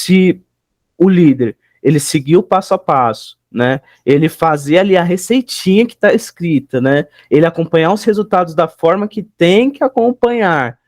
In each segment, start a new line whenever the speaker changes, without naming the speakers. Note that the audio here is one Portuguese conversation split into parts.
se o líder, ele seguir o passo a passo, né? Ele fazer ali a receitinha que está escrita, né? Ele acompanhar os resultados da forma que tem que acompanhar.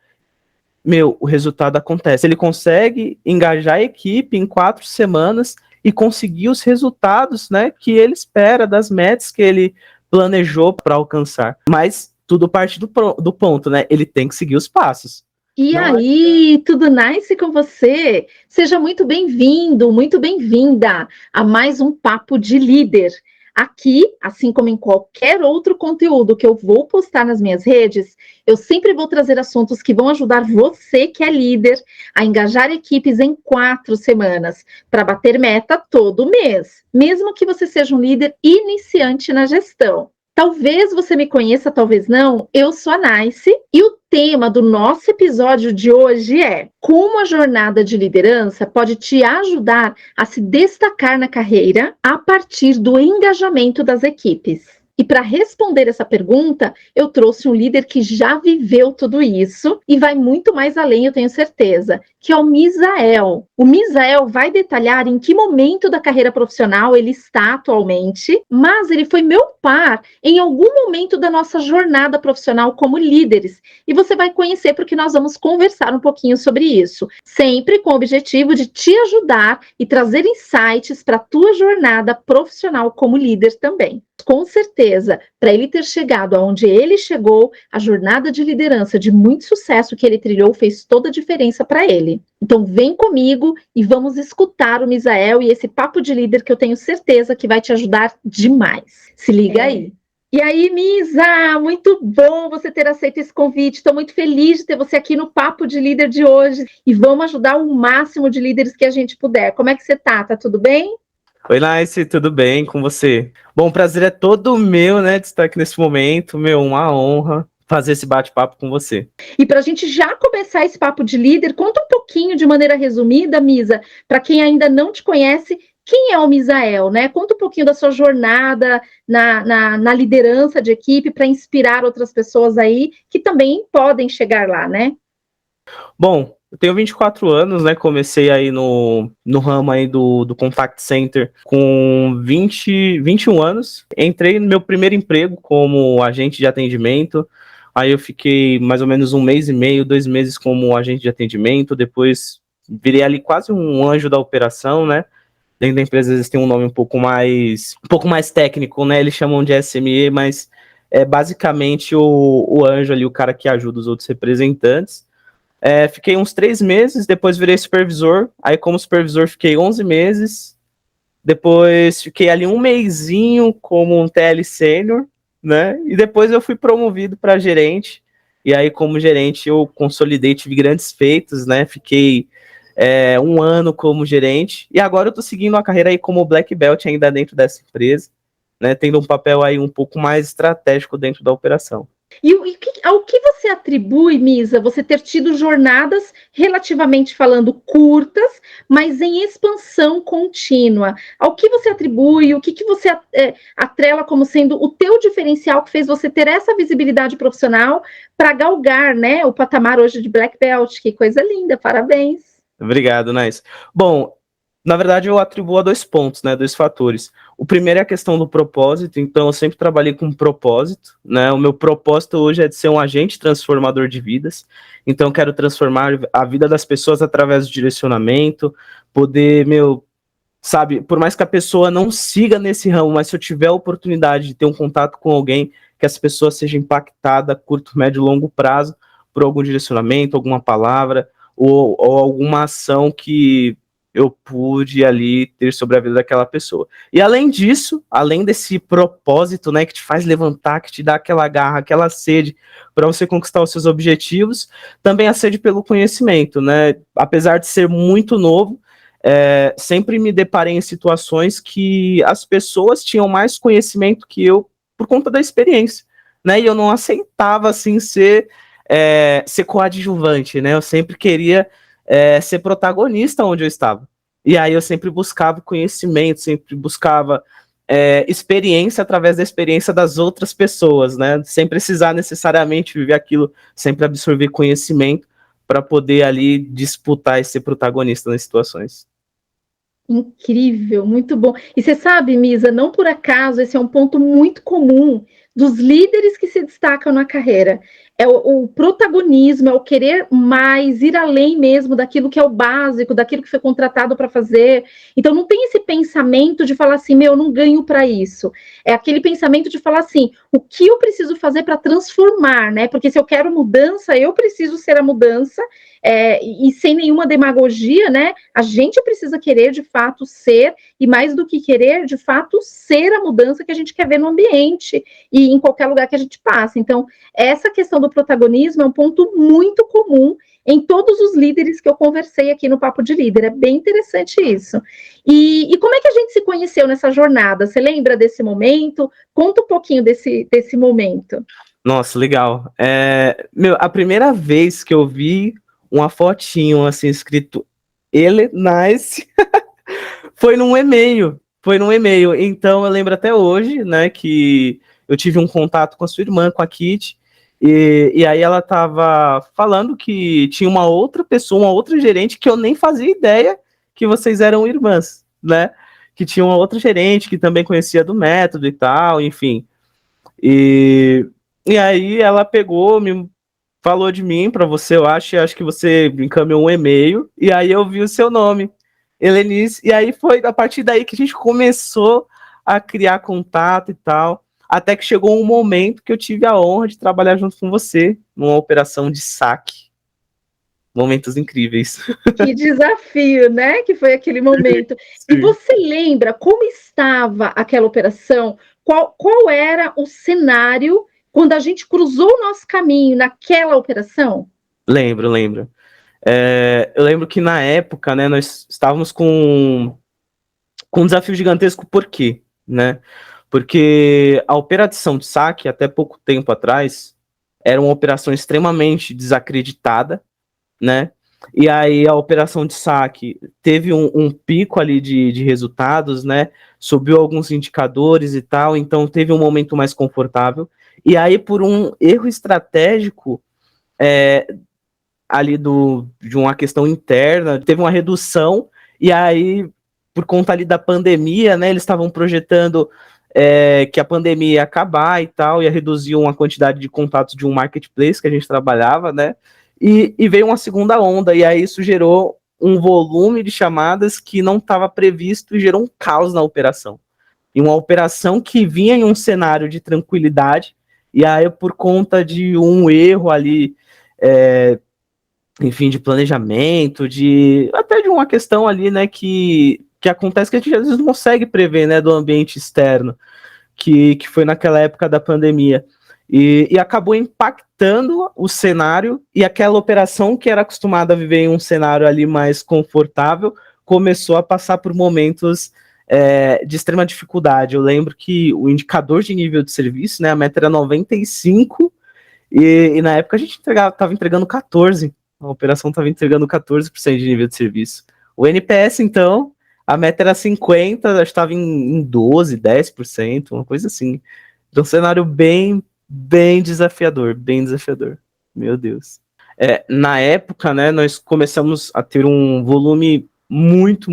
O resultado acontece. Ele consegue engajar a equipe em 4 semanas e conseguir os resultados, né, que ele espera, das metas que ele planejou para alcançar. Mas tudo parte do ponto, né? Ele tem que seguir os passos.
E aí, tudo nice com você? Seja muito bem-vindo, muito bem-vinda a mais um Papo de Líder. Aqui, assim como em qualquer outro conteúdo que eu vou postar nas minhas redes, eu sempre vou trazer assuntos que vão ajudar você, que é líder, a engajar equipes em 4 semanas, para bater meta todo mês, mesmo que você seja um líder iniciante na gestão. Talvez você me conheça, talvez não. Eu sou a Nice e o tema do nosso episódio de hoje é como a jornada de liderança pode te ajudar a se destacar na carreira a partir do engajamento das equipes. E para responder essa pergunta, eu trouxe um líder que já viveu tudo isso e vai muito mais além, eu tenho certeza, que é o Misael. O Misael vai detalhar em que momento da carreira profissional ele está atualmente, mas ele foi meu par em algum momento da nossa jornada profissional como líderes. E você vai conhecer porque nós vamos conversar um pouquinho sobre isso, sempre com o objetivo de te ajudar e trazer insights para a tua jornada profissional como líder também. Com certeza, para ele ter chegado aonde ele chegou, a jornada de liderança de muito sucesso que ele trilhou fez toda a diferença para ele. Então vem comigo e vamos escutar o Misael e esse papo de líder que eu tenho certeza que vai te ajudar demais. Se liga aí. E aí, Misa, muito bom você ter aceito esse convite. Estou muito feliz de ter você aqui no Papo de Líder de hoje e vamos ajudar o máximo de líderes que a gente puder. Como é que você tá? Tá tudo bem?
Oi, Nice, tudo bem com você? Bom, o prazer é todo meu, né, de estar aqui nesse momento, uma honra fazer esse bate-papo com você.
E para a gente já começar esse papo de líder, conta um pouquinho de maneira resumida, Misa, para quem ainda não te conhece, quem é o Misael, né? Conta um pouquinho da sua jornada na liderança de equipe para inspirar outras pessoas aí que também podem chegar lá, né?
Bom, eu tenho 24 anos, né? Comecei aí no ramo aí do Contact Center com 21 anos. Entrei no meu primeiro emprego como agente de atendimento. Aí eu fiquei mais ou menos 1 mês e meio, 2 meses como agente de atendimento. Depois virei ali quase um anjo da operação, né? Dentro da empresa eles têm um nome um pouco mais técnico, né? Eles chamam de SME, mas é basicamente o anjo ali, o cara que ajuda os outros representantes. Fiquei uns 3 meses, depois virei supervisor. Aí, como supervisor, fiquei 11 meses. Depois, fiquei ali 1 mesinho como um TL sênior, né? E depois eu fui promovido para gerente. E aí, como gerente, eu consolidei, tive grandes feitos, né? Fiquei 1 ano como gerente. E agora eu tô seguindo uma carreira aí como Black Belt ainda dentro dessa empresa, né? Tendo um papel aí um pouco mais estratégico dentro da operação.
E ao que você atribui, Misa, você ter tido jornadas relativamente falando curtas, mas em expansão contínua? Ao que você atribui, o que você atrela como sendo o teu diferencial que fez você ter essa visibilidade profissional para galgar, né, o patamar hoje de Black Belt? Que coisa linda, parabéns.
Obrigado, Nice. Bom, na verdade eu atribuo a 2 pontos, né, 2 fatores. O primeiro é a questão do propósito, então eu sempre trabalhei com propósito, né, o meu propósito hoje é de ser um agente transformador de vidas, então eu quero transformar a vida das pessoas através do direcionamento, poder, sabe, por mais que a pessoa não siga nesse ramo, mas se eu tiver a oportunidade de ter um contato com alguém, que essa pessoa seja impactada a curto, médio e longo prazo por algum direcionamento, alguma palavra, ou alguma ação que eu pude ali ter sobre a vida daquela pessoa. E além disso, além desse propósito, né, que te faz levantar, que te dá aquela garra, aquela sede para você conquistar os seus objetivos, também a sede pelo conhecimento, né? Apesar de ser muito novo, sempre me deparei em situações que as pessoas tinham mais conhecimento que eu por conta da experiência, né? E eu não aceitava assim ser coadjuvante, né? Eu sempre queria ser protagonista onde eu estava. E aí eu sempre buscava conhecimento, sempre buscava experiência através da experiência das outras pessoas, né? Sem precisar necessariamente viver aquilo, sempre absorver conhecimento para poder ali disputar e ser protagonista nas situações.
Incrível, muito bom. E você sabe, Misa, não por acaso, esse é um ponto muito comum dos líderes que se destacam na carreira. É o protagonismo, é o querer mais, ir além mesmo daquilo que é o básico, daquilo que foi contratado para fazer. Então, não tem esse pensamento de falar assim, meu, eu não ganho para isso. É aquele pensamento de falar assim, o que eu preciso fazer para transformar, né? Porque se eu quero mudança, eu preciso ser a mudança, e sem nenhuma demagogia, né? A gente precisa querer de fato ser, e mais do que querer, de fato, ser a mudança que a gente quer ver no ambiente e em qualquer lugar que a gente passa. Então, essa questão do protagonismo é um ponto muito comum em todos os líderes que eu conversei aqui no Papo de Líder. É bem interessante isso. E como é que a gente se conheceu nessa jornada? Você lembra desse momento? Conta um pouquinho desse momento.
Nossa, legal. A primeira vez que eu vi uma fotinho assim escrito Ele Nice foi num e-mail. Foi num e-mail. Então eu lembro até hoje, né, que eu tive um contato com a sua irmã, com a Kitty, e aí ela tava falando que tinha uma outra pessoa, uma outra gerente que eu nem fazia ideia que vocês eram irmãs, né? Que tinha uma outra gerente que também conhecia do método e tal, enfim. E aí ela pegou, me falou de mim para você, eu acho que você me encaminhou um e-mail, e aí eu vi o seu nome, Helenice, e aí foi a partir daí que a gente começou a criar contato e tal, até que chegou um momento que eu tive a honra de trabalhar junto com você, numa operação de saque. Momentos incríveis.
Que desafio, né? Que foi aquele momento.
Sim.
E você lembra como estava aquela operação? Qual era o cenário quando a gente cruzou o nosso caminho naquela operação?
Lembro. Eu lembro que na época, né, nós estávamos com um desafio gigantesco, por quê? Né? Porque a operação de saque, até pouco tempo atrás, era uma operação extremamente desacreditada, né? E aí a operação de saque teve um pico ali de resultados, né? Subiu alguns indicadores e tal, então teve um momento mais confortável. E aí, por um erro estratégico, ali de uma questão interna, teve uma redução, e aí, por conta ali da pandemia, né, eles estavam projetando que a pandemia ia acabar e tal, ia reduzir uma quantidade de contatos de um marketplace que a gente trabalhava, né, e veio uma segunda onda, e aí isso gerou um volume de chamadas que não estava previsto e gerou um caos na operação. E uma operação que vinha em um cenário de tranquilidade, e aí por conta de um erro ali, enfim, de planejamento, até de uma questão ali, né, que acontece que a gente às vezes não consegue prever, né, do ambiente externo, que foi naquela época da pandemia. E acabou impactando o cenário, e aquela operação que era acostumada a viver em um cenário ali mais confortável, começou a passar por momentos de extrema dificuldade. Eu lembro que o indicador de nível de serviço, né, a meta era 95, e na época a gente estava entregando 14. A operação estava entregando 14% de nível de serviço. O NPS, então, a meta era 50, acho que estava em 12, 10%, uma coisa assim. Então, um cenário bem desafiador, bem desafiador. Meu Deus. Na época, né, nós começamos a ter um volume muito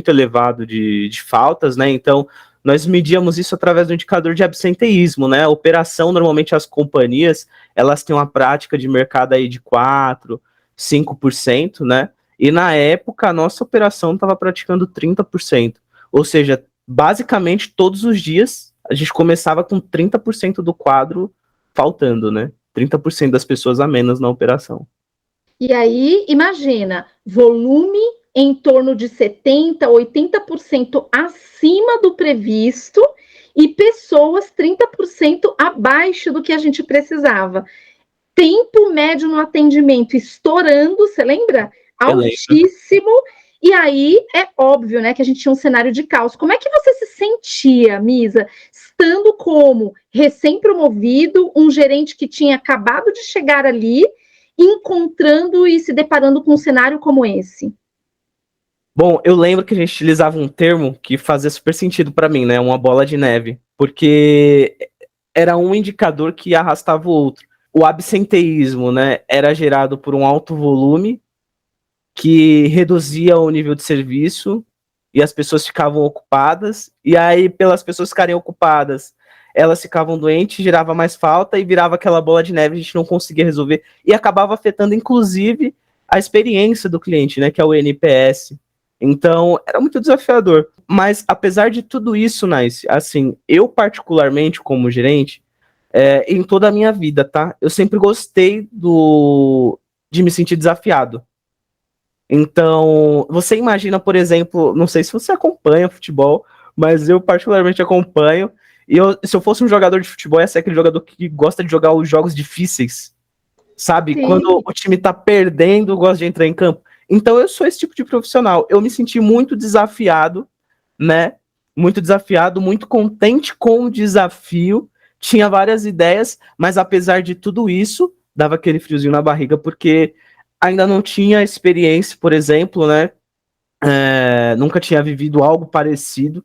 elevado de faltas, né? Então, nós medíamos isso através do indicador de absenteísmo, né? A operação, normalmente as companhias, elas têm uma prática de mercado aí de 4, 5%, né? E na época, a nossa operação estava praticando 30%. Ou seja, basicamente, todos os dias, a gente começava com 30% do quadro faltando, né? 30% das pessoas a menos na operação.
E aí, imagina, volume em torno de 70%, 80% acima do previsto e pessoas 30% abaixo do que a gente precisava. Tempo médio no atendimento estourando, você lembra? Altíssimo. E aí é óbvio, né, que a gente tinha um cenário de caos. Como é que você se sentia, Misa, estando como recém-promovido, um gerente que tinha acabado de chegar ali, encontrando e se deparando com um cenário como esse?
Bom, eu lembro que a gente utilizava um termo que fazia super sentido para mim, né? Uma bola de neve, porque era um indicador que arrastava o outro. O absenteísmo, né, era gerado por um alto volume que reduzia o nível de serviço, e as pessoas ficavam ocupadas, e aí, pelas pessoas ficarem ocupadas, elas ficavam doentes, gerava mais falta e virava aquela bola de neve, a gente não conseguia resolver, e acabava afetando, inclusive, a experiência do cliente, né, que é o NPS. Então, era muito desafiador. Mas, apesar de tudo isso, Nice, assim, eu particularmente, como gerente, em toda a minha vida, tá? Eu sempre gostei de me sentir desafiado. Então, você imagina, por exemplo, não sei se você acompanha futebol, mas eu particularmente acompanho. E se eu fosse um jogador de futebol, ia ser aquele jogador que gosta de jogar os jogos difíceis, sabe?
Sim.
Quando o time tá perdendo, gosta de entrar em campo. Então, eu sou esse tipo de profissional. Eu me senti muito desafiado, né? Muito desafiado, muito contente com o desafio. Tinha várias ideias, mas apesar de tudo isso, dava aquele friozinho na barriga, porque ainda não tinha experiência, por exemplo, né? Nunca tinha vivido algo parecido.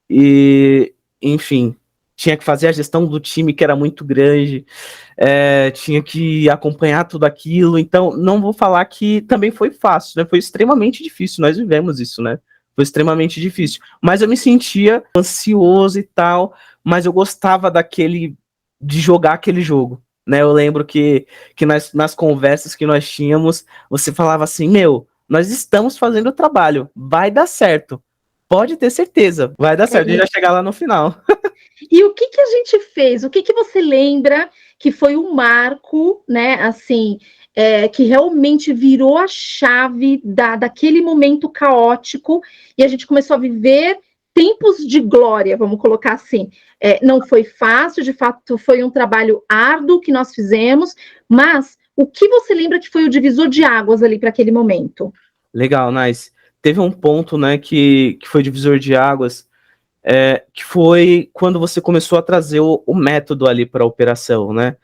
E, enfim, tinha que fazer a gestão do time, que era muito grande, tinha que acompanhar tudo aquilo. Então, não vou falar que também foi fácil, né? Foi extremamente difícil, nós vivemos isso, né? Foi extremamente difícil. Mas eu me sentia ansioso e tal, mas eu gostava de jogar aquele jogo. Né, eu lembro que nas conversas que nós tínhamos, você falava assim, meu, nós estamos fazendo o trabalho, vai dar certo. Pode ter certeza, vai dar certo, a gente vai chegar lá no final.
E o que a gente fez? O que você lembra que foi um marco, né, assim, que realmente virou a chave daquele momento caótico e a gente começou a viver tempos de glória, vamos colocar assim. Não foi fácil, de fato, foi um trabalho árduo que nós fizemos, mas o que você lembra que foi o divisor de águas ali para aquele momento?
Legal, nice. Teve um ponto, né, que foi divisor de águas, que foi quando você começou a trazer o método ali para a operação, né?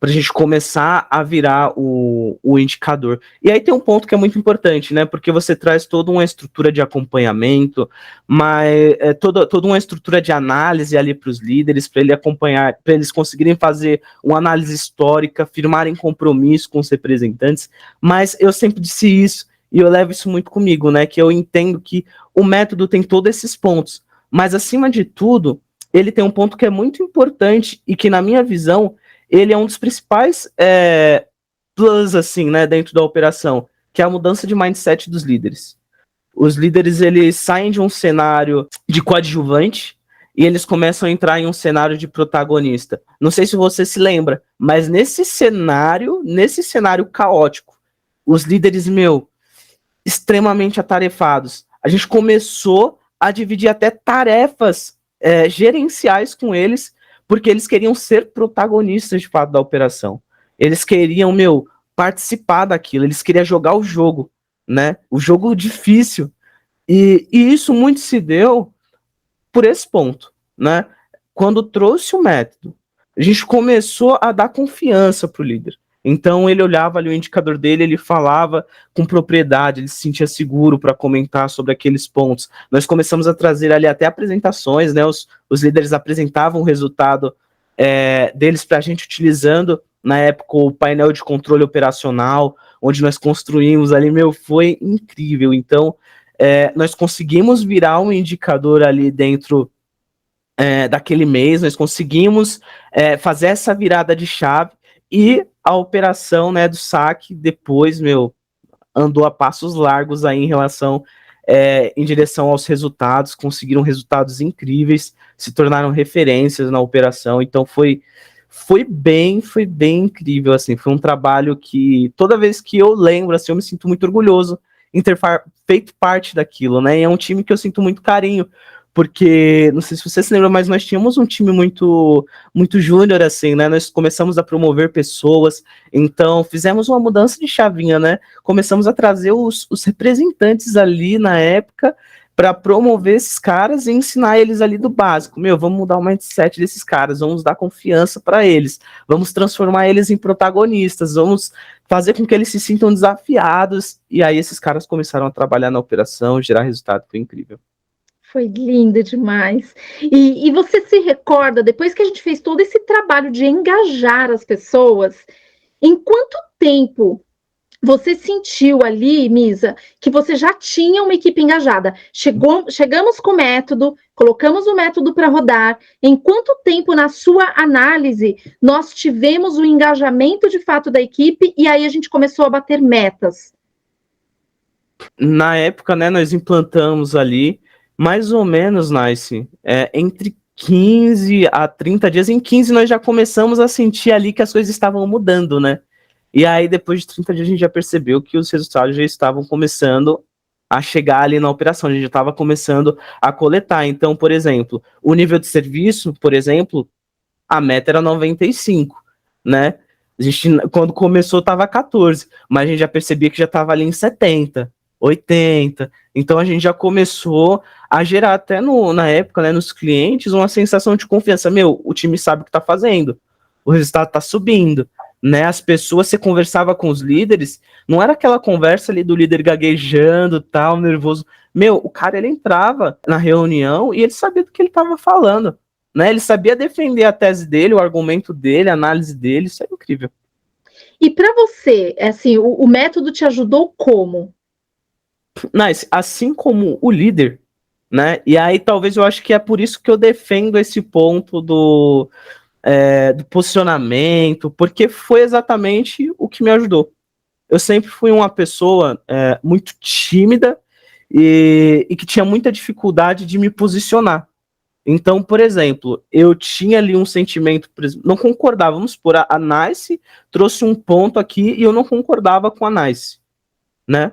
Para a gente começar a virar o indicador. E aí tem um ponto que é muito importante, né? Porque você traz toda uma estrutura de acompanhamento, mas toda uma estrutura de análise ali para os líderes, para ele acompanhar, para eles conseguirem fazer uma análise histórica, firmarem compromisso com os representantes. Mas eu sempre disse isso, e eu levo isso muito comigo, né? Que eu entendo que o método tem todos esses pontos, mas acima de tudo, ele tem um ponto que é muito importante e que, na minha visão, ele é um dos principais plus, assim, né, dentro da operação, que é a mudança de mindset dos líderes. Os líderes, eles saem de um cenário de coadjuvante e eles começam a entrar em um cenário de protagonista. Não sei se você se lembra, mas nesse cenário caótico, os líderes, extremamente atarefados. A gente começou a dividir até tarefas gerenciais com eles, porque eles queriam ser protagonistas de fato da operação. Eles queriam, participar daquilo, eles queriam jogar o jogo, né? O jogo difícil. E isso muito se deu por esse ponto, né? Quando trouxe o método, a gente começou a dar confiança para o líder. Então ele olhava ali o indicador dele, ele falava com propriedade, ele se sentia seguro para comentar sobre aqueles pontos. Nós começamos a trazer ali até apresentações, né? Os líderes apresentavam o resultado deles para a gente utilizando, na época, o painel de controle operacional, onde nós construímos ali, foi incrível. Então, nós conseguimos virar um indicador ali dentro daquele mês, nós conseguimos fazer essa virada de chave e a operação, né, do saque depois, andou a passos largos aí em relação, em direção aos resultados, conseguiram resultados incríveis, se tornaram referências na operação, então foi bem incrível, assim, foi um trabalho que toda vez que eu lembro, assim, eu me sinto muito orgulhoso em ter feito parte daquilo, né, e é um time que eu sinto muito carinho, porque, não sei se você se lembra, mas nós tínhamos um time muito júnior, assim, né, nós começamos a promover pessoas, então fizemos uma mudança de chavinha, né, começamos a trazer os representantes ali na época para promover esses caras e ensinar eles ali do básico. Vamos mudar o mindset desses caras, vamos dar confiança para eles, vamos transformar eles em protagonistas, vamos fazer com que eles se sintam desafiados, e aí esses caras começaram a trabalhar na operação, gerar resultado, foi incrível.
Foi linda demais. E você se recorda, depois que a gente fez todo esse trabalho de engajar as pessoas, em quanto tempo você sentiu ali, Misa, que você já tinha uma equipe engajada. Chegamos com o método, colocamos o método para rodar. Em quanto tempo, na sua análise, nós tivemos o engajamento de fato da equipe e aí a gente começou a bater metas?
Na época, né, nós implantamos ali mais ou menos, Nice, entre 15 a 30 dias. Em 15 nós já começamos a sentir ali que as coisas estavam mudando, né? E aí, depois de 30 dias, a gente já percebeu que os resultados já estavam começando a chegar ali na operação, a gente já estava começando a coletar. Então, por exemplo, o nível de serviço, por exemplo, a meta era 95, né? A gente, quando começou, estava 14, mas a gente já percebia que já estava ali em 70, 80. Então, a gente já começou a gerar até na época, né, nos clientes, uma sensação de confiança. Meu, o time sabe o que está fazendo, o resultado está subindo, né? As pessoas, você conversava com os líderes, não era aquela conversa ali do líder gaguejando, tal, nervoso. Meu, o cara, ele entrava na reunião e ele sabia do que ele estava falando, né? Ele sabia defender a tese dele, o argumento dele, a análise dele, isso é incrível.
E para você, assim, o método te ajudou como?
Nice, assim como o líder, né? E aí talvez eu acho que é por isso que eu defendo esse ponto do posicionamento, porque foi exatamente o que me ajudou. Eu sempre fui uma pessoa muito tímida e que tinha muita dificuldade de me posicionar. Então, por exemplo, eu tinha ali um sentimento, não concordava, vamos supor, a Nice trouxe um ponto aqui e eu não concordava com a Nice, né?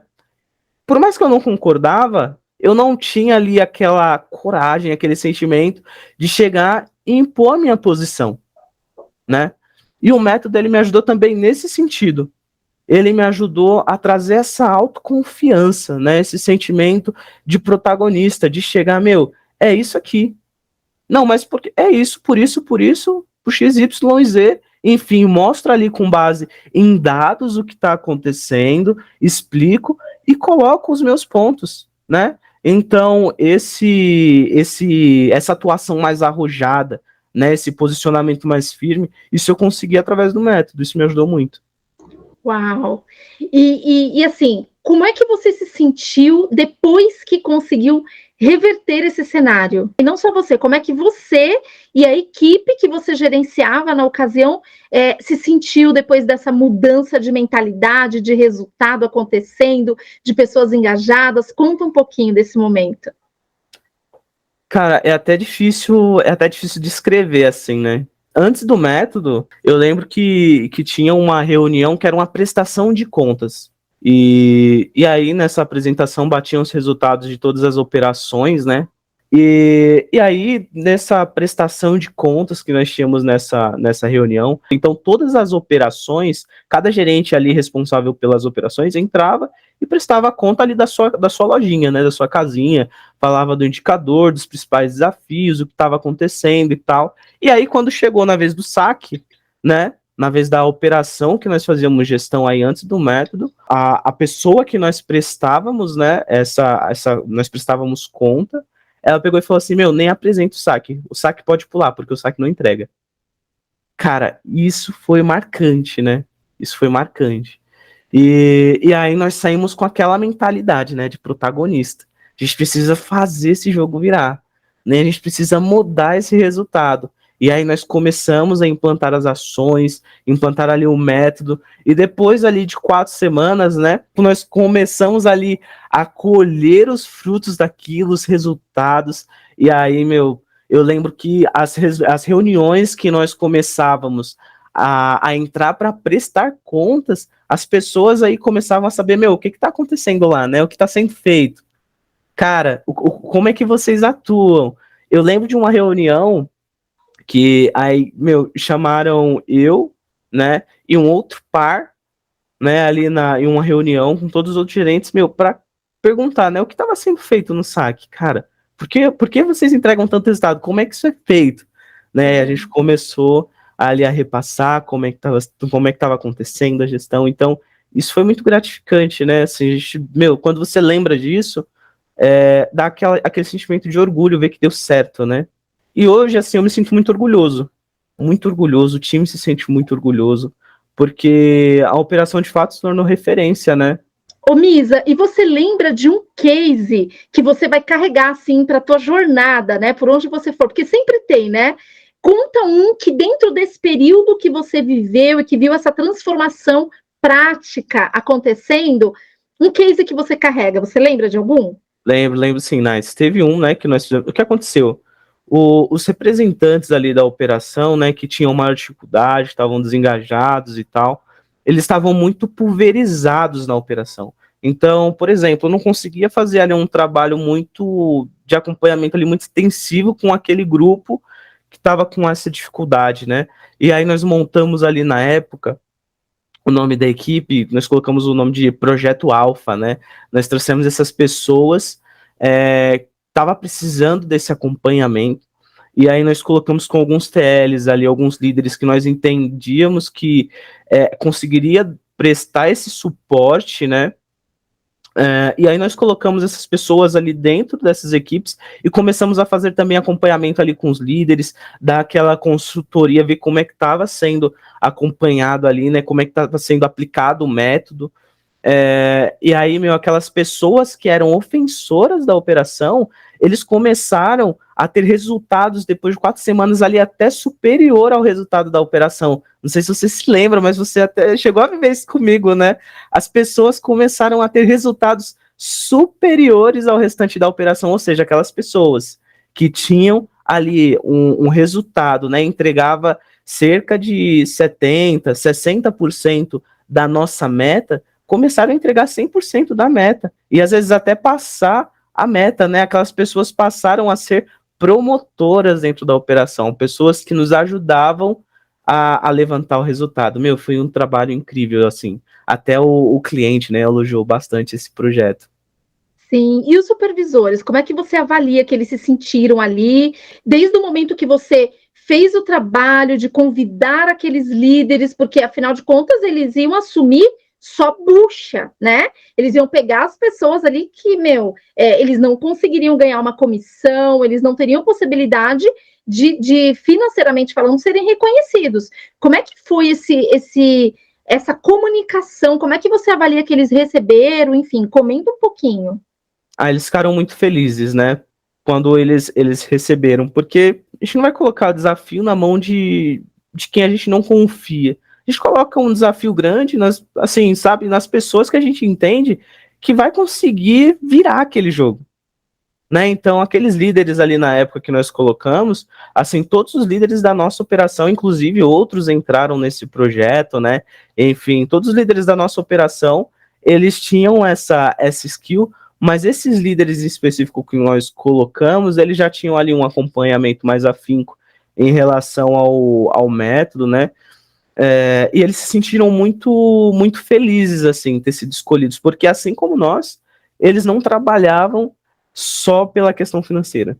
Por mais que eu não concordava, eu não tinha ali aquela coragem, aquele sentimento de chegar e impor a minha posição, né? E o método, ele me ajudou também nesse sentido. Ele me ajudou a trazer essa autoconfiança, né? Esse sentimento de protagonista, de chegar, meu, é isso aqui. Não, mas porque é isso, por X, Y e Z. Enfim, mostra ali com base em dados o que está acontecendo, explico e coloco os meus pontos, né? Então, essa atuação mais arrojada, né, esse posicionamento mais firme, isso eu consegui através do método, isso me ajudou muito.
Uau! E assim, como é que você se sentiu depois que conseguiu reverter esse cenário? E não só você, como é que você e a equipe que você gerenciava na ocasião se sentiu depois dessa mudança de mentalidade, de resultado acontecendo, de pessoas engajadas? Conta um pouquinho desse momento.
Cara, é até difícil descrever assim, né? Antes do método, eu lembro que tinha uma reunião que era uma prestação de contas. E aí, nessa apresentação, batiam os resultados de todas as operações, né? E aí, nessa prestação de contas que nós tínhamos nessa reunião, então todas as operações, cada gerente ali responsável pelas operações entrava e prestava conta ali da sua lojinha, né? Da sua casinha, falava do indicador, dos principais desafios, o que estava acontecendo e tal. E aí, quando chegou na vez do saque, né? Na vez da operação que nós fazíamos gestão aí antes do método, a pessoa que nós prestávamos, né? Nós prestávamos conta, ela pegou e falou assim: meu, nem apresenta o saque pode pular, porque o saque não entrega. Cara, isso foi marcante, né? Isso foi marcante. E aí nós saímos com aquela mentalidade, né, de protagonista. A gente precisa fazer esse jogo virar, né? A gente precisa mudar esse resultado. E aí nós começamos a implantar as ações, implantar ali o método, e depois ali de 4 semanas, né, nós começamos ali a colher os frutos daquilo, os resultados, e aí, meu, eu lembro que as reuniões que nós começávamos a entrar para prestar contas, as pessoas aí começavam a saber, meu, o que está acontecendo lá, né? O que está sendo feito? Cara, como é que vocês atuam? Eu lembro de uma reunião que aí, meu, chamaram eu, né, e um outro par, né, ali em uma reunião com todos os outros gerentes, meu, para perguntar, né, o que estava sendo feito no saque, cara? Por que vocês entregam tanto resultado? Como é que isso é feito? Né, a gente começou ali a repassar como é que estava acontecendo a gestão. Então, isso foi muito gratificante, né? Assim, meu, quando você lembra disso, dá aquele sentimento de orgulho, ver que deu certo, né? E hoje, assim, eu me sinto muito orgulhoso, o time se sente muito orgulhoso, porque a operação de fato se tornou referência, né?
Ô, Misa, e você lembra de um case que você vai carregar, assim, para a tua jornada, né, por onde você for? Porque sempre tem, né? Conta um que dentro desse período que você viveu e que viu essa transformação prática acontecendo, um case que você carrega, você lembra de algum?
Lembro sim, Nice. Teve um, né, que nós fizemos. O que aconteceu? Os representantes ali da operação, né, que tinham maior dificuldade, estavam desengajados e tal, eles estavam muito pulverizados na operação. Então, por exemplo, eu não conseguia fazer ali um trabalho muito de acompanhamento ali muito extensivo com aquele grupo que estava com essa dificuldade, né? E aí nós montamos ali na época o nome da equipe, nós colocamos o nome de Projeto Alfa, né? Nós trouxemos essas pessoas, estava precisando desse acompanhamento, e aí nós colocamos com alguns TLs ali, alguns líderes que nós entendíamos que conseguiria prestar esse suporte, né? E aí nós colocamos essas pessoas ali dentro dessas equipes e começamos a fazer também acompanhamento ali com os líderes, dar aquela consultoria, ver como é que estava sendo acompanhado ali, né? Como é que estava sendo aplicado o método. E aí, aquelas pessoas que eram ofensoras da operação, eles começaram a ter resultados depois de 4 semanas ali até superior ao resultado da operação. Não sei se você se lembra, mas você até chegou a viver isso comigo, né? As pessoas começaram a ter resultados superiores ao restante da operação, ou seja, aquelas pessoas que tinham ali um resultado, né? Entregava cerca de 70, 60% da nossa meta, começaram a entregar 100% da meta, e às vezes até passar a meta, né? Aquelas pessoas passaram a ser promotoras dentro da operação, pessoas que nos ajudavam a levantar o resultado. Foi um trabalho incrível, assim, até o cliente, né, elogiou bastante esse projeto.
Sim, e os supervisores, como é que você avalia que eles se sentiram ali, desde o momento que você fez o trabalho de convidar aqueles líderes, porque afinal de contas eles iam assumir só bucha, né? Eles iam pegar as pessoas ali que, eles não conseguiriam ganhar uma comissão, eles não teriam possibilidade de financeiramente falando, serem reconhecidos. Como é que foi essa comunicação? Como é que você avalia que eles receberam? Enfim, comenta um pouquinho.
Eles ficaram muito felizes, né? Quando eles receberam, porque a gente não vai colocar o desafio na mão de quem a gente não confia. A gente coloca um desafio grande assim, sabe, nas pessoas que a gente entende que vai conseguir virar aquele jogo, né? Então, aqueles líderes ali na época que nós colocamos, assim, todos os líderes da nossa operação, inclusive outros entraram nesse projeto, né? Enfim, todos os líderes da nossa operação, eles tinham essa skill, mas esses líderes específicos que nós colocamos, eles já tinham ali um acompanhamento mais afinco em relação ao método, né? E eles se sentiram muito, muito felizes, assim, ter sido escolhidos, porque assim como nós, eles não trabalhavam só pela questão financeira.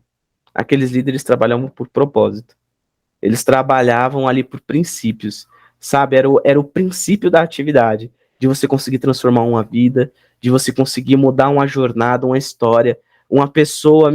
Aqueles líderes trabalhavam por propósito. Eles trabalhavam ali por princípios, sabe? Era o princípio da atividade, de você conseguir transformar uma vida, de você conseguir mudar uma jornada, uma história, uma pessoa,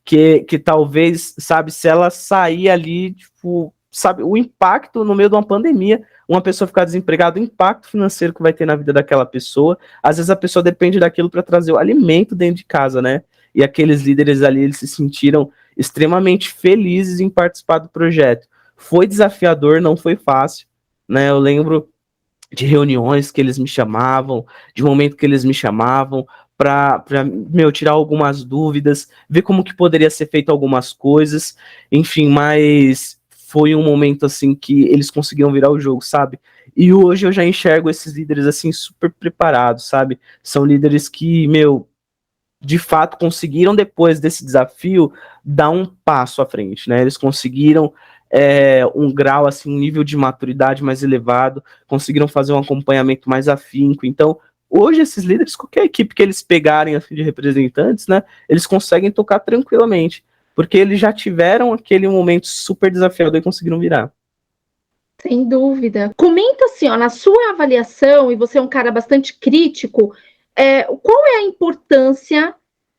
que talvez, sabe, se ela sair ali, tipo, sabe, o impacto no meio de uma pandemia, uma pessoa ficar desempregada, o impacto financeiro que vai ter na vida daquela pessoa, às vezes a pessoa depende daquilo para trazer o alimento dentro de casa, né? E aqueles líderes ali, eles se sentiram extremamente felizes em participar do projeto. Foi desafiador, não foi fácil, né? Eu lembro de reuniões que eles me chamavam, de momento que eles me chamavam para tirar algumas dúvidas, ver como que poderia ser feito algumas coisas, enfim, mas foi um momento assim que eles conseguiram virar o jogo, sabe? E hoje eu já enxergo esses líderes assim super preparados, sabe? São líderes que, de fato conseguiram depois desse desafio dar um passo à frente, né? Eles conseguiram um grau, assim, um nível de maturidade mais elevado, conseguiram fazer um acompanhamento mais afinco. Então, hoje esses líderes, qualquer equipe que eles pegarem assim, de representantes, né, eles conseguem tocar tranquilamente, porque eles já tiveram aquele momento super desafiador e conseguiram virar.
Sem dúvida. Comenta assim, ó, na sua avaliação, e você é um cara bastante crítico, qual é a importância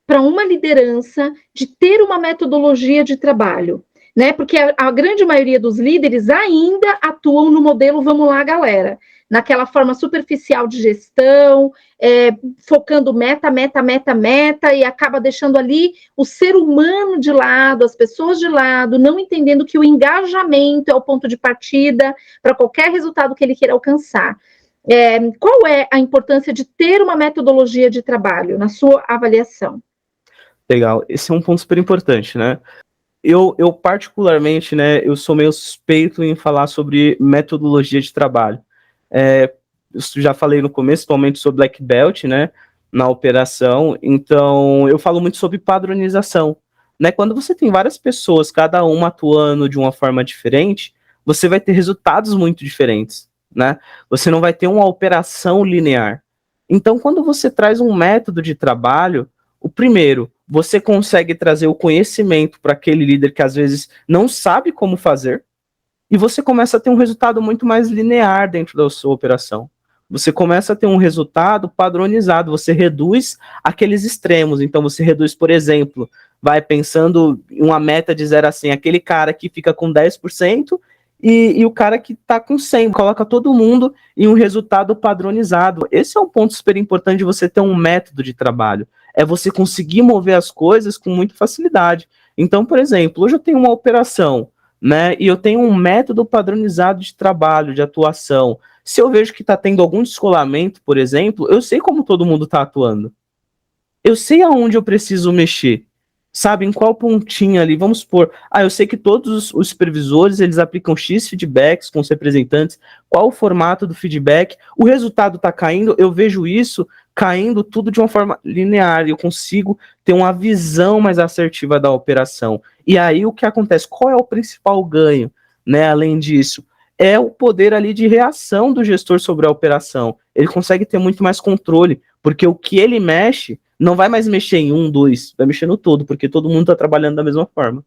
para uma liderança de ter uma metodologia de trabalho? Né? Porque a grande maioria dos líderes ainda atuam no modelo vamos lá, galera. naquela forma superficial de gestão, focando meta, e acaba deixando ali o ser humano de lado, as pessoas de lado, não entendendo que o engajamento é o ponto de partida para qualquer resultado que ele queira alcançar. Qual é a importância de ter uma metodologia de trabalho na sua avaliação?
Legal, esse é um ponto super importante, né? Eu particularmente, né, eu sou meio suspeito em falar sobre metodologia de trabalho. Eu já falei no começo, atualmente sou Black Belt, né, na operação, então eu falo muito sobre padronização, né? Quando você tem várias pessoas, cada uma atuando de uma forma diferente, você vai ter resultados muito diferentes, né? Você não vai ter uma operação linear. Então, quando você traz um método de trabalho, o primeiro, você consegue trazer o conhecimento para aquele líder que às vezes não sabe como fazer, e você começa a ter um resultado muito mais linear dentro da sua operação. Você começa a ter um resultado padronizado, você reduz aqueles extremos. Então, você reduz, por exemplo, vai pensando em uma meta de 0 a 100, aquele cara que fica com 10% e o cara que está com 100, coloca todo mundo em um resultado padronizado. Esse é um ponto super importante de você ter um método de trabalho. É você conseguir mover as coisas com muita facilidade. Então, por exemplo, hoje eu tenho uma operação, né, e eu tenho um método padronizado de trabalho, de atuação. Se eu vejo que está tendo algum descolamento, por exemplo, eu sei como todo mundo está atuando. Eu sei aonde eu preciso mexer. Sabe, em qual pontinho ali, vamos supor, eu sei que todos os supervisores, eles aplicam X feedbacks com os representantes, qual o formato do feedback, o resultado está caindo, eu vejo isso caindo tudo de uma forma linear, eu consigo ter uma visão mais assertiva da operação. E aí o que acontece? Qual é o principal ganho, né, além disso? É o poder ali de reação do gestor sobre a operação. Ele consegue ter muito mais controle, porque o que ele mexe não vai mais mexer em 1, 2, vai mexer no todo, porque todo mundo está trabalhando da mesma forma.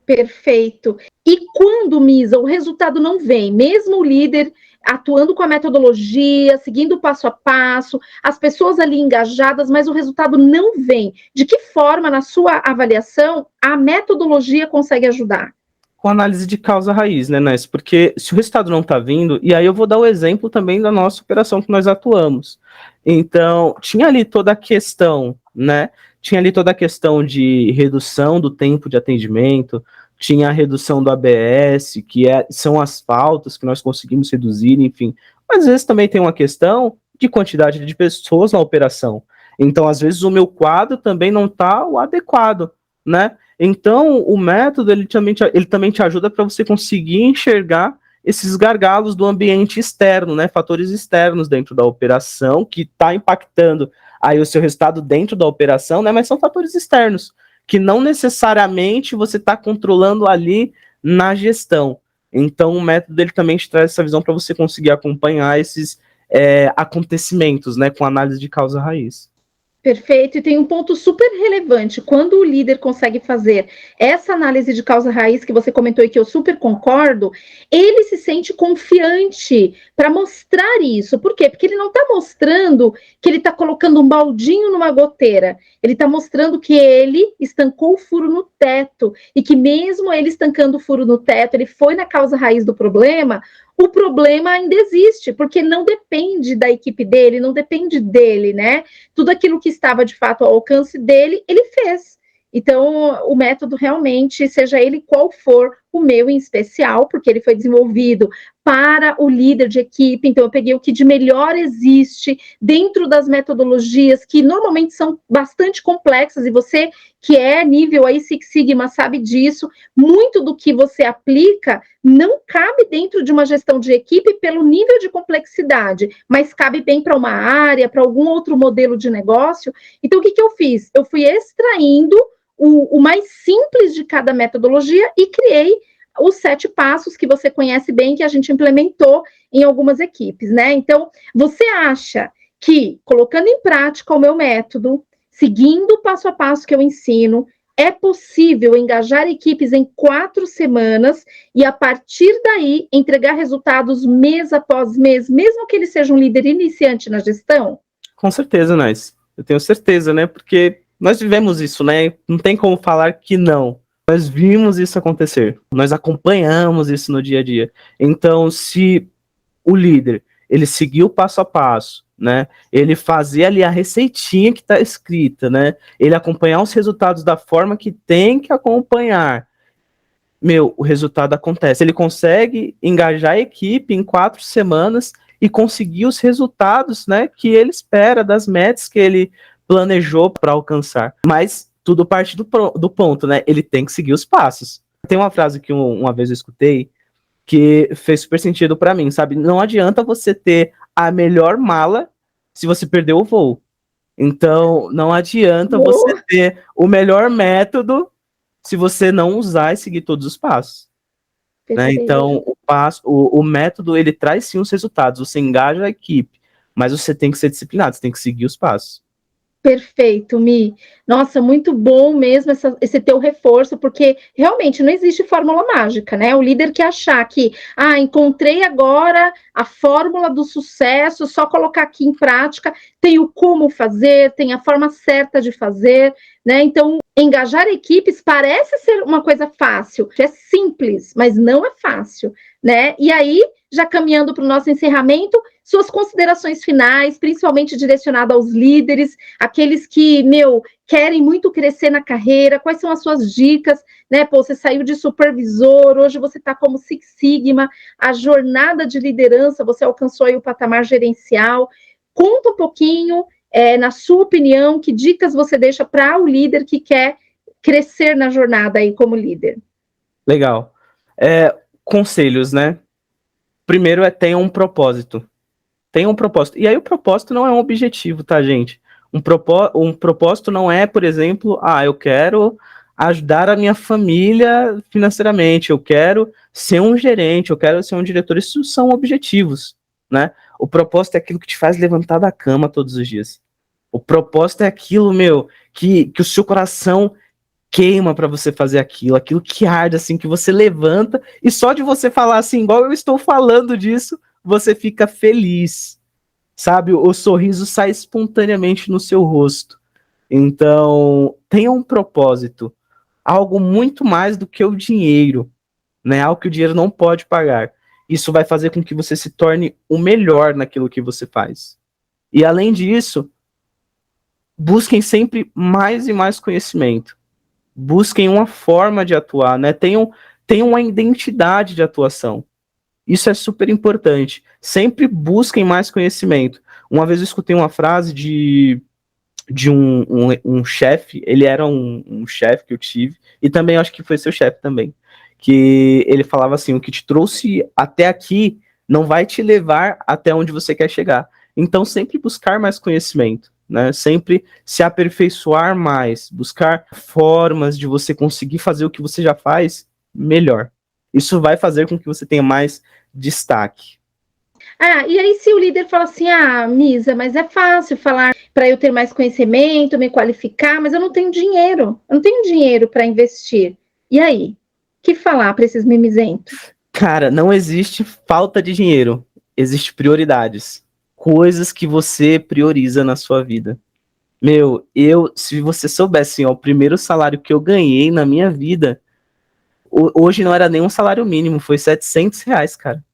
Perfeito. E quando, Misa, o resultado não vem, mesmo o líder atuando com a metodologia, seguindo passo a passo, as pessoas ali engajadas, mas o resultado não vem, de que forma, na sua avaliação, a metodologia consegue ajudar?
Com análise de causa raiz, né, Ness? Porque se o resultado não está vindo, e aí eu vou dar o exemplo também da nossa operação que nós atuamos. Então, tinha ali toda a questão, né? Tinha ali toda a questão de redução do tempo de atendimento, tinha a redução do ABS, são as faltas que nós conseguimos reduzir, enfim. Mas às vezes também tem uma questão de quantidade de pessoas na operação. Então, às vezes, o meu quadro também não está o adequado, né? Então, o método ele também te ajuda para você conseguir enxergar esses gargalos do ambiente externo, né? Fatores externos dentro da operação que está impactando aí o seu resultado dentro da operação, né? Mas são fatores externos que não necessariamente você está controlando ali na gestão. Então, o método ele também te traz essa visão para você conseguir acompanhar esses acontecimentos, né? Com análise de causa raiz.
Perfeito, e tem um ponto super relevante. Quando o líder consegue fazer essa análise de causa raiz que você comentou e que eu super concordo, ele se sente confiante para mostrar isso. Por quê? Porque ele não está mostrando que ele está colocando um baldinho numa goteira. Ele está mostrando que ele estancou o furo no teto e que mesmo ele estancando o furo no teto, ele foi na causa raiz do problema. O problema ainda existe, porque não depende da equipe dele, não depende dele, né? Tudo aquilo que estava de fato ao alcance dele, ele fez. Então, o método realmente, seja ele qual for, o meu em especial, porque ele foi desenvolvido para o líder de equipe, então eu peguei o que de melhor existe dentro das metodologias, que normalmente são bastante complexas, e você que é nível aí Six Sigma sabe disso, muito do que você aplica não cabe dentro de uma gestão de equipe pelo nível de complexidade, mas cabe bem para uma área, para algum outro modelo de negócio. Então, o que eu fiz? Eu fui extraindo o mais simples de cada metodologia e criei os 7 passos que você conhece bem, que a gente implementou em algumas equipes, né? Então, você acha que, colocando em prática o meu método, seguindo o passo a passo que eu ensino, é possível engajar equipes em 4 semanas e, a partir daí, entregar resultados mês após mês, mesmo que ele seja um líder iniciante na gestão?
Com certeza, Nais. Eu tenho certeza, né? Porque nós vivemos isso, né? Não tem como falar que não. Nós vimos isso acontecer. Nós acompanhamos isso no dia a dia. Então, se o líder ele seguir o passo a passo, né? Ele fazer ali a receitinha que está escrita, né? Ele acompanhar os resultados da forma que tem que acompanhar. Meu, o resultado acontece. Ele consegue engajar a equipe em 4 semanas e conseguir os resultados, né, que ele espera, das metas que ele planejou para alcançar. Mas tudo parte do ponto, né? Ele tem que seguir os passos. Tem uma frase que uma vez eu escutei que fez super sentido para mim, sabe? Não adianta você ter a melhor mala se você perdeu o voo. Então, não adianta você ter o melhor método se você não usar e seguir todos os passos. Né? Então, o método, ele traz sim os resultados, você engaja a equipe, mas você tem que ser disciplinado, você tem que seguir os passos.
Perfeito, Mi. Nossa, muito bom mesmo esse teu reforço, porque realmente não existe fórmula mágica, né? O líder que achar que, encontrei agora a fórmula do sucesso, só colocar aqui em prática, tem o como fazer, tem a forma certa de fazer, né? Então, engajar equipes parece ser uma coisa fácil, é simples, mas não é fácil, né? E aí, já caminhando para o nosso encerramento, suas considerações finais, principalmente direcionada aos líderes, aqueles que, querem muito crescer na carreira, quais são as suas dicas, né? Pô, você saiu de supervisor, hoje você está como Six Sigma, a jornada de liderança, você alcançou aí o patamar gerencial. Conta um pouquinho, na sua opinião, que dicas você deixa para o líder que quer crescer na jornada aí como líder?
Legal. Conselhos, né? Primeiro tenha um propósito. Tenha um propósito. E aí o propósito não é um objetivo, tá, gente? Um propósito não é, por exemplo, eu quero ajudar a minha família financeiramente, eu quero ser um gerente, eu quero ser um diretor. Isso são objetivos, né? O propósito é aquilo que te faz levantar da cama todos os dias. O propósito é aquilo, que o seu coração queima para você fazer aquilo que arde, assim, que você levanta, e só de você falar assim, igual eu estou falando disso, você fica feliz, sabe? O sorriso sai espontaneamente no seu rosto. Então, tenha um propósito, algo muito mais do que o dinheiro, né? Algo que o dinheiro não pode pagar. Isso vai fazer com que você se torne o melhor naquilo que você faz. E além disso, busquem sempre mais e mais conhecimento. Busquem uma forma de atuar, né? Tenham uma identidade de atuação. Isso é super importante. Sempre busquem mais conhecimento. Uma vez eu escutei uma frase de um chefe, ele era um chefe que eu tive, e também acho que foi seu chefe também, que ele falava assim, o que te trouxe até aqui não vai te levar até onde você quer chegar. Então, sempre buscar mais conhecimento, né? Sempre se aperfeiçoar mais, buscar formas de você conseguir fazer o que você já faz melhor. Isso vai fazer com que você tenha mais destaque.
E aí se o líder fala assim, Misa, mas é fácil falar para eu ter mais conhecimento, me qualificar, mas eu não tenho dinheiro para investir. E aí? O que falar para esses mimizentos?
Cara, não existe falta de dinheiro, existe prioridades. Coisas que você prioriza na sua vida. Se você soubesse, o primeiro salário que eu ganhei na minha vida, hoje não era nem um salário mínimo, foi R$ 700, cara.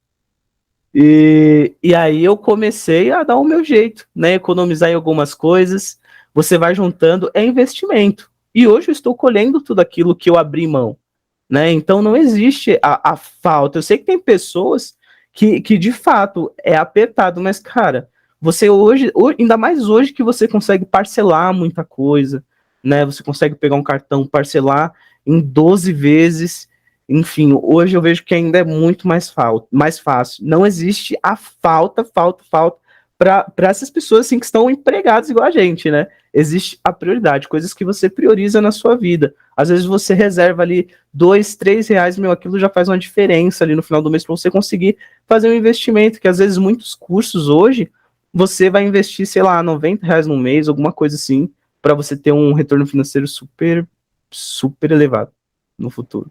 E aí eu comecei a dar o meu jeito, né? Economizar em algumas coisas, você vai juntando, é investimento. E hoje eu estou colhendo tudo aquilo que eu abri mão, né? Então não existe a falta. Eu sei que tem pessoas que de fato é apertado, mas, cara, você hoje, ainda mais hoje que você consegue parcelar muita coisa, né? Você consegue pegar um cartão, parcelar em 12 vezes. Enfim, hoje eu vejo que ainda é muito mais fácil. Não existe a falta para essas pessoas assim, que estão empregadas igual a gente, né? Existe a prioridade, coisas que você prioriza na sua vida. Às vezes você reserva ali R$ 2, R$ 3, aquilo já faz uma diferença ali no final do mês para você conseguir fazer um investimento, que às vezes muitos cursos hoje, você vai investir, sei lá, R$ 90 no mês, alguma coisa assim, para você ter um retorno financeiro super, super elevado no futuro.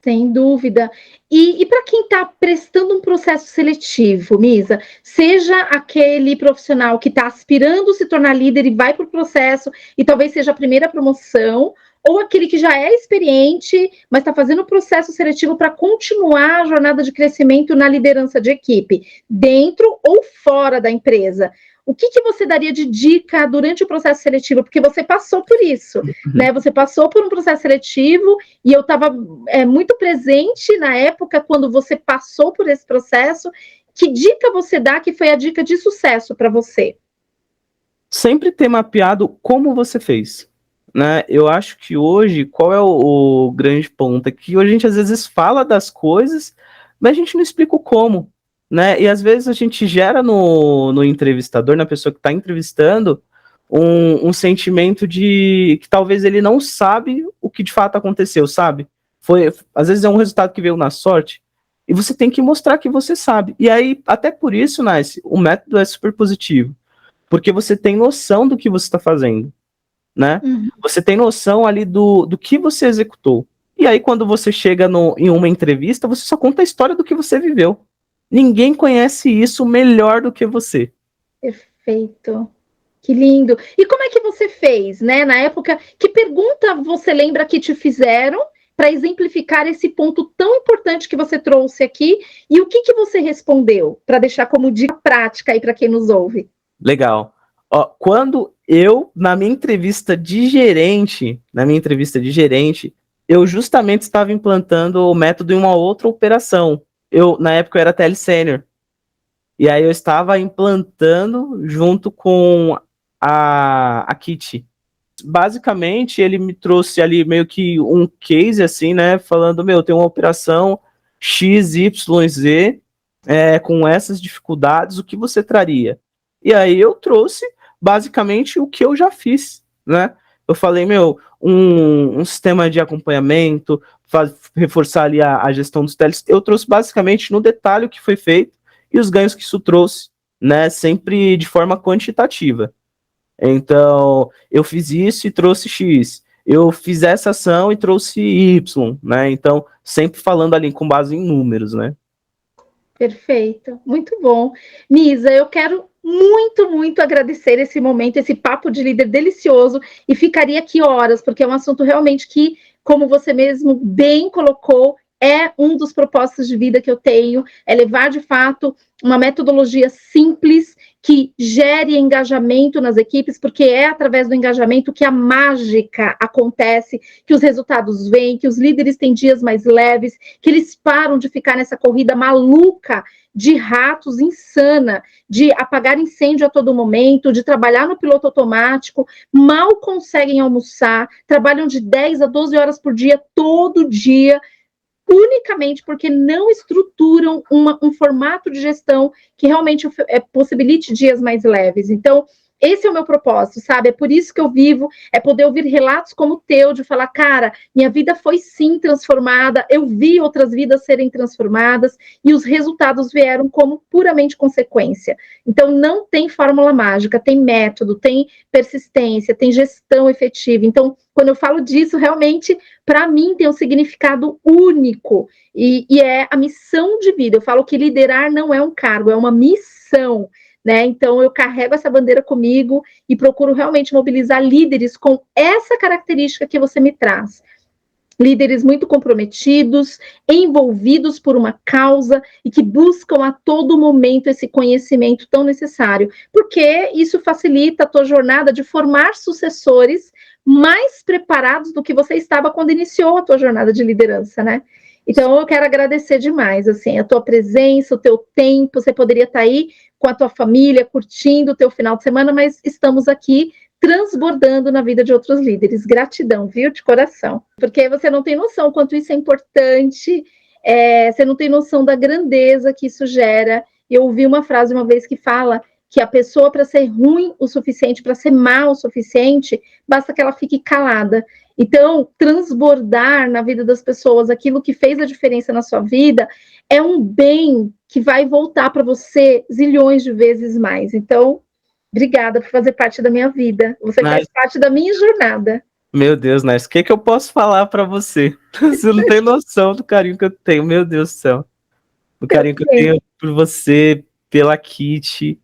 Sem dúvida. E para quem está prestando um processo seletivo, Misa, seja aquele profissional que está aspirando se tornar líder e vai para o processo e talvez seja a primeira promoção, ou aquele que já é experiente, mas está fazendo o processo seletivo para continuar a jornada de crescimento na liderança de equipe, dentro ou fora da empresa? O que você daria de dica durante o processo seletivo? Porque você passou por isso, né? Você passou por um processo seletivo e eu estava muito presente na época quando você passou por esse processo. Que dica você dá que foi a dica de sucesso para você?
Sempre ter mapeado como você fez, né? Eu acho que hoje, qual é o grande ponto? É que hoje a gente às vezes fala das coisas, mas a gente não explica o como, né? E às vezes a gente gera no entrevistador, na pessoa que está entrevistando, um sentimento de que talvez ele não sabe o que de fato aconteceu, sabe? Às vezes é um resultado que veio na sorte, e você tem que mostrar que você sabe. E aí, até por isso, Nice, o método é super positivo, porque você tem noção do que você está fazendo, né? Você tem noção ali do que você executou. E aí, quando você chega em uma entrevista, você só conta a história do que você viveu. Ninguém conhece isso melhor do que você.
Perfeito. Que lindo. E como é que você fez, né? Na época, que pergunta você lembra que te fizeram para exemplificar esse ponto tão importante que você trouxe aqui? E o que você respondeu? Para deixar como dica prática aí para quem nos ouve.
Legal. Ó, quando na minha entrevista de gerente, eu justamente estava implantando o método em uma outra operação. Na época, eu era TL Sênior. E aí eu estava implantando junto com a Kitty. Basicamente, ele me trouxe ali meio que um case, assim, né? Falando, tem uma operação XYZ com essas dificuldades, o que você traria? E aí eu trouxe, basicamente, o que eu já fiz, né? Eu falei, um sistema de acompanhamento, reforçar ali a gestão dos teles. Eu trouxe, basicamente, no detalhe o que foi feito e os ganhos que isso trouxe, né? Sempre de forma quantitativa. Então, eu fiz isso e trouxe X. Eu fiz essa ação e trouxe Y, né? Então, sempre falando ali com base em números, né?
Perfeito, muito bom. Misa, eu quero muito, muito agradecer esse momento, esse papo de líder delicioso, e ficaria aqui horas, porque é um assunto realmente que, como você mesmo bem colocou, é um dos propósitos de vida que eu tenho, é levar de fato uma metodologia simples que gere engajamento nas equipes, porque é através do engajamento que a mágica acontece, que os resultados vêm, que os líderes têm dias mais leves, que eles param de ficar nessa corrida maluca de ratos insana, de apagar incêndio a todo momento, de trabalhar no piloto automático, mal conseguem almoçar, trabalham de 10 a 12 horas por dia, todo dia, unicamente porque não estruturam um formato de gestão que realmente possibilite dias mais leves. Então, esse é o meu propósito, sabe? É por isso que eu vivo, é poder ouvir relatos como o teu, de falar, cara, minha vida foi sim transformada, eu vi outras vidas serem transformadas e os resultados vieram como puramente consequência. Então, não tem fórmula mágica, tem método, tem persistência, tem gestão efetiva. Então, quando eu falo disso, realmente, para mim, tem um significado único e é a missão de vida. Eu falo que liderar não é um cargo, é uma missão. Né? Então, eu carrego essa bandeira comigo e procuro realmente mobilizar líderes com essa característica que você me traz. Líderes muito comprometidos, envolvidos por uma causa e que buscam a todo momento esse conhecimento tão necessário, porque isso facilita a tua jornada de formar sucessores mais preparados do que você estava quando iniciou a tua jornada de liderança, né? Então, eu quero agradecer demais, assim, a tua presença, o teu tempo. Você poderia estar aí com a tua família, curtindo o teu final de semana, mas estamos aqui transbordando na vida de outros líderes. Gratidão, viu, de coração. Porque você não tem noção quanto isso é importante, você não tem noção da grandeza que isso gera. Eu ouvi uma frase uma vez que fala que a pessoa, para ser ruim o suficiente, para ser má o suficiente, basta que ela fique calada. Então, transbordar na vida das pessoas aquilo que fez a diferença na sua vida é um bem que vai voltar para você zilhões de vezes mais. Então, obrigada por fazer parte da minha vida. Você faz parte da minha jornada.
Meu Deus, Ness, o que eu posso falar para você? Você não tem noção do carinho que eu tenho, meu Deus do céu. O carinho que eu tenho por você, pela Kitty.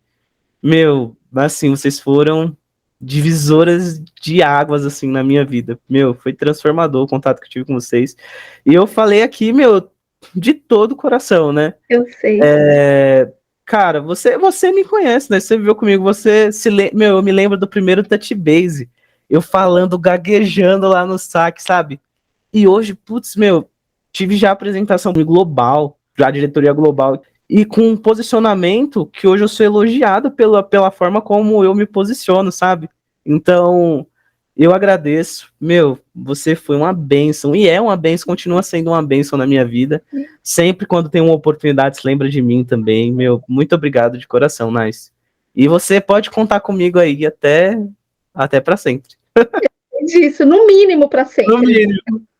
Assim, vocês foram divisoras de águas, assim, na minha vida. Meu, foi transformador o contato que eu tive com vocês. E eu falei aqui, meu, de todo o coração, né?
Eu sei.
Cara, você me conhece, né? Você viveu comigo, meu, eu me lembro do primeiro touch base, eu falando, gaguejando lá no saque, sabe? E hoje, putz, meu, tive já apresentação global, já diretoria global, e com um posicionamento que hoje eu sou elogiado pela forma como eu me posiciono, sabe? Então, eu agradeço. Meu, você foi uma bênção, e é uma bênção, continua sendo uma bênção na minha vida. Sempre quando tem uma oportunidade, se lembra de mim também. Meu, muito obrigado de coração, Nice. E você pode contar comigo aí até para sempre.
Disso, no mínimo para sempre.
No mínimo.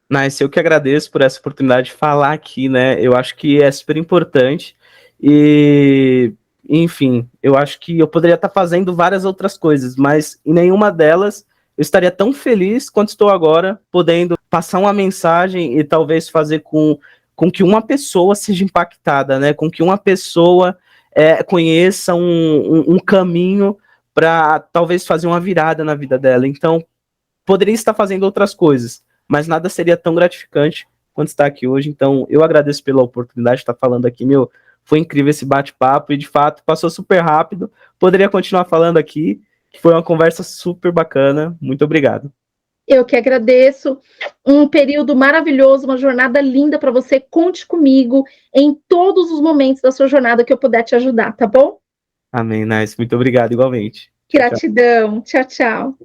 Nice, eu que agradeço por essa oportunidade de falar aqui, né? Eu acho que é super importante e, enfim, eu acho que eu poderia estar fazendo várias outras coisas, mas em nenhuma delas eu estaria tão feliz quanto estou agora, podendo passar uma mensagem e talvez fazer com que uma pessoa seja impactada, né? Com que uma pessoa conheça um caminho para talvez fazer uma virada na vida dela. Então, poderia estar fazendo outras coisas, mas nada seria tão gratificante quanto estar aqui hoje. Então, eu agradeço pela oportunidade de estar falando aqui, meu, foi incrível esse bate-papo e, de fato, passou super rápido. Poderia continuar falando aqui, que foi uma conversa super bacana. Muito obrigado.
Eu que agradeço. Um período maravilhoso, uma jornada linda para você. Conte comigo em todos os momentos da sua jornada que eu puder te ajudar, tá bom?
Amém, Nice. Muito obrigado, igualmente.
Gratidão. Tchau, tchau.